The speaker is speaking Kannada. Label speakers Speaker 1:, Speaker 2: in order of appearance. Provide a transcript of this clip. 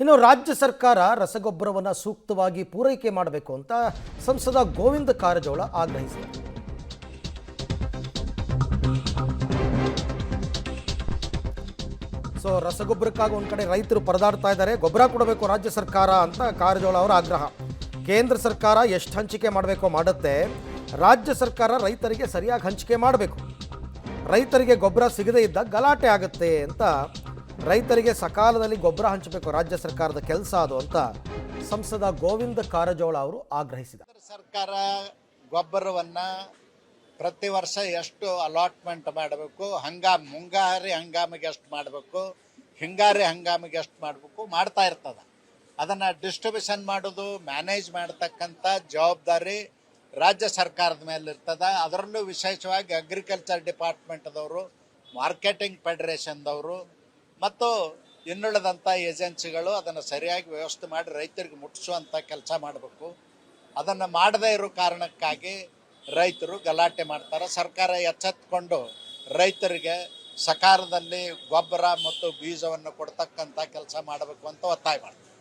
Speaker 1: ಇನ್ನು ರಾಜ್ಯ ಸರ್ಕಾರ ರಸಗೊಬ್ಬರವನ್ನು ಸೂಕ್ತವಾಗಿ ಪೂರೈಕೆ ಮಾಡಬೇಕು ಅಂತ ಸಂಸದ ಗೋವಿಂದ ಕಾರಜೋಳ ಆಗ್ರಹಿಸಿದರು. ರಸಗೊಬ್ಬರಕ್ಕಾಗಿ ಒಂದು ಕಡೆ ರೈತರು ಪರದಾಡ್ತಾ ಇದ್ದಾರೆ, ಗೊಬ್ಬರ ಕೊಡಬೇಕು ರಾಜ್ಯ ಸರ್ಕಾರ ಅಂತ ಕಾರಜೋಳ ಅವರ ಆಗ್ರಹ. ಕೇಂದ್ರ ಸರ್ಕಾರ ಎಷ್ಟು ಹಂಚಿಕೆ ಮಾಡಬೇಕೋ ಮಾಡುತ್ತೆ, ರಾಜ್ಯ ಸರ್ಕಾರ ರೈತರಿಗೆ ಸರಿಯಾಗಿ ಹಂಚಿಕೆ ಮಾಡಬೇಕು. ರೈತರಿಗೆ ಗೊಬ್ಬರ ಸಿಗದೇ ಇದ್ದಾಗ ಗಲಾಟೆ ಆಗುತ್ತೆ ಅಂತ, ರೈತರಿಗೆ ಸಕಾಲದಲ್ಲಿ ಗೊಬ್ಬರ ಹಂಚಬೇಕು, ರಾಜ್ಯ ಸರ್ಕಾರದ ಕೆಲಸ ಅದು ಅಂತ ಸಂಸದ ಗೋವಿಂದ ಕಾರಜೋಳ ಅವರು ಆಗ್ರಹಿಸಿದ್ದಾರೆ.
Speaker 2: ಸರ್ಕಾರ ಗೊಬ್ಬರವನ್ನು ಪ್ರತಿ ವರ್ಷ ಎಷ್ಟು ಅಲಾಟ್ಮೆಂಟ್ ಮಾಡಬೇಕು, ಮುಂಗಾರಿ ಹಂಗಾಮಿಗೆ ಎಷ್ಟು ಮಾಡಬೇಕು, ಹಿಂಗಾರಿ ಹಂಗಾಮಿಗೆ ಎಷ್ಟು ಮಾಡಬೇಕು ಮಾಡ್ತಾ ಇರ್ತದೆ. ಅದನ್ನು ಡಿಸ್ಟ್ರಿಬ್ಯೂಷನ್ ಮಾಡೋದು, ಮ್ಯಾನೇಜ್ ಮಾಡ್ತಕ್ಕಂಥ ಜವಾಬ್ದಾರಿ ರಾಜ್ಯ ಸರ್ಕಾರದ ಮೇಲೆ ಇರ್ತದೆ. ಅದರಲ್ಲೂ ವಿಶೇಷವಾಗಿ ಅಗ್ರಿಕಲ್ಚರ್ ಡಿಪಾರ್ಟ್ಮೆಂಟ್ದವರು, ಮಾರ್ಕೆಟಿಂಗ್ ಫೆಡರೇಷನ್ದವರು ಮತ್ತು ಇನ್ನುಳಿದಂಥ ಏಜೆನ್ಸಿಗಳು ಅದನ್ನು ಸರಿಯಾಗಿ ವ್ಯವಸ್ಥೆ ಮಾಡಿ ರೈತರಿಗೆ ಮುಟ್ಟಿಸುವಂಥ ಕೆಲಸ ಮಾಡಬೇಕು. ಅದನ್ನು ಮಾಡದೇ ಇರೋ ಕಾರಣಕ್ಕಾಗಿ ರೈತರು ಗಲಾಟೆ ಮಾಡ್ತಾರೆ. ಸರ್ಕಾರ ಎಚ್ಚೆತ್ತುಕೊಂಡು ರೈತರಿಗೆ ಸಕಾಲದಲ್ಲಿ ಗೊಬ್ಬರ ಮತ್ತು ಬೀಜವನ್ನು ಕೊಡ್ತಕ್ಕಂಥ ಕೆಲಸ ಮಾಡಬೇಕು ಅಂತ ಒತ್ತಾಯ ಮಾಡ್ತಾರೆ.